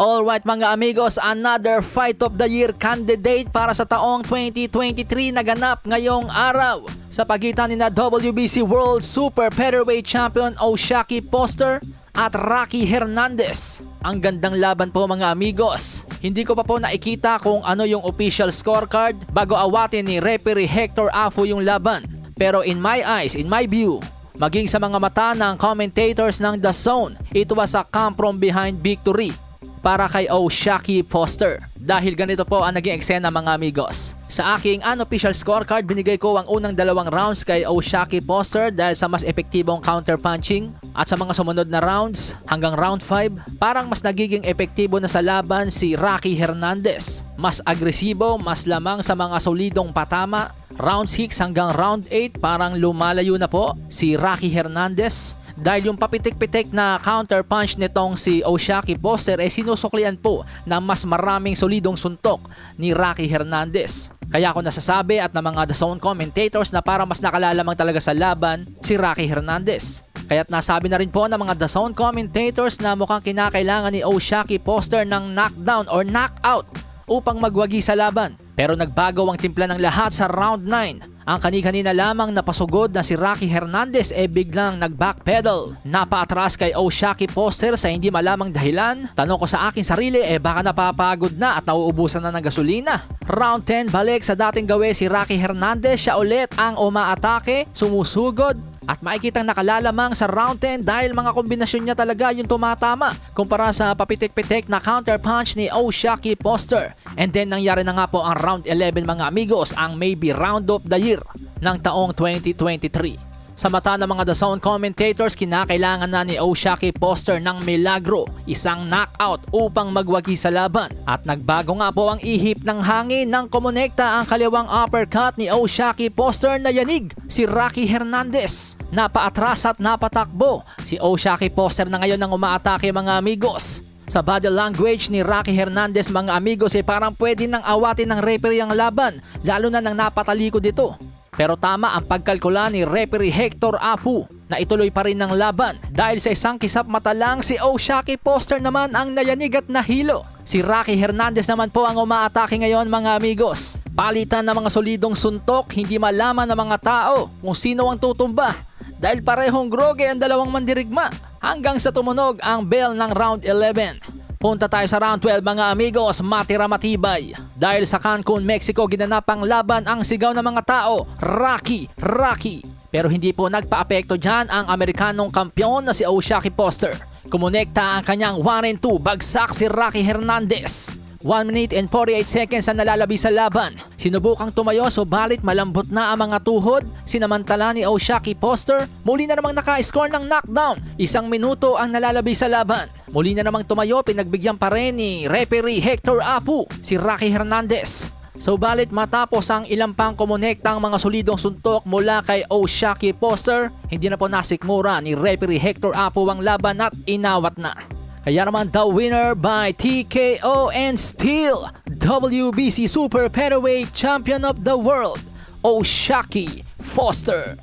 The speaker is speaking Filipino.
Alright mga amigos, another Fight of the Year candidate para sa taong 2023 naganap ngayong araw sa pagitan ni WBC World Super Featherweight Champion O'Shaquie Foster at Rocky Hernandez. Ang gandang laban po mga amigos. Hindi ko pa po nakikita kung ano yung official scorecard bago awatin ni referee Hector Afu yung laban. Pero in my eyes, in my view, maging sa mga mata ng commentators ng The Zone, ito was a come from behind victory para kay O'Shaquie Foster. Dahil ganito po ang naging eksena mga amigos. Sa aking unofficial scorecard, binigay ko ang unang 2 rounds kay O'Shaquie Foster dahil sa mas epektibong counter-punching. At sa mga sumunod na rounds, hanggang round 5, parang mas nagiging epektibo na sa laban si Rocky Hernandez. Mas agresibo, mas lamang sa mga solidong patama. Round 6 hanggang round 8, parang lumalayo na po si Rocky Hernandez. Dahil yung papitik-pitik na counter-punch nitong si O'Shaquie Foster ay sinusuklian po ng mas maraming solidong suntok ni Rocky Hernandez. Kaya ako nasasabi at ng mga The Zone commentators na parang mas nakalalamang talaga sa laban si Rocky Hernandez. Kaya't nasabi na rin po ng mga The Zone commentators na mukhang kinakailangan ni O'Shaquie Foster ng knockdown or knockout upang magwagi sa laban. Pero nagbago ang timpla ng lahat sa round 9. Ang kani-kanina lamang napasugod na si Rocky Hernandez biglang nag-backpedal. Napaatras kay O'Shaquie Foster sa hindi malamang dahilan. Tanong ko sa aking sarili baka napapagod na at nauubusan na ng gasolina. Round 10 balik sa dating gawe si Rocky Hernandez. Siya ulit ang umaatake, sumusugod. At makikitang nakalalamang sa round 10 dahil mga kombinasyon niya talaga yung tumatama kumpara sa papitik-pitik na counter-punch ni O'Shaquie Foster. And then nangyari na nga po ang round 11 mga amigos, ang maybe round of the year ng taong 2023. Sa mata ng mga The Zone commentators, kinakailangan na ni O'Shaquie Foster ng milagro, isang knockout upang magwagi sa laban. At nagbago nga po ang ihip ng hangin nang kumonekta ang kaliwang uppercut ni O'Shaquie Foster na yanig si Rocky Hernandez. Napaatras at napatakbo. Si O'Shaquie Foster na ngayon ang umaatake mga amigos. Sa body language ni Rocky Hernandez mga amigos parang pwede nang awatin ng referee ang laban, lalo na nang napatalikod ito. Pero tama ang pagkalkula ni referee Hector Afu na ituloy pa rin ng laban dahil sa isang kisap mata lang si O'Shaquie Foster naman ang nayanig at nahilo. Si Rocky Hernandez naman po ang umaatake ngayon mga amigos. Palitan ng mga solidong suntok, hindi malaman ng mga tao kung sino ang tutumba dahil parehong groge ang dalawang mandirigma hanggang sa tumunog ang bell ng round 11. Punta tayo sa round 12 mga amigos, matira matibay. Dahil sa Cancun, Mexico ginanap ang laban, ang sigaw ng mga tao, Rocky, Rocky. Pero hindi po nagpa-apekto dyan ang Amerikanong kampyon na si O'Shaquie Foster. Kumonekta ang kanyang 1-2, bagsak si Rocky Hernandez. 1 minute and 48 seconds ang nalalabi sa laban. Sinubukang tumayo subalit malambot na ang mga tuhod. Sinamantala ni O'Shaquie Foster, muli na namang naka-score ng knockdown. 1 minuto ang nalalabi sa laban. Muli na namang tumayo, pinagbigyan pa rin ni referee Hector Afu si Rocky Hernandez. Subalit matapos ang ilang pang kumonektang mga solidong suntok mula kay O'Shaquie Foster, hindi na po nasikmura ni referee Hector Afu ang laban at inawat na. Kaya naman the winner by TKO and still WBC Super Featherweight Champion of the World, O'Shaquie Foster.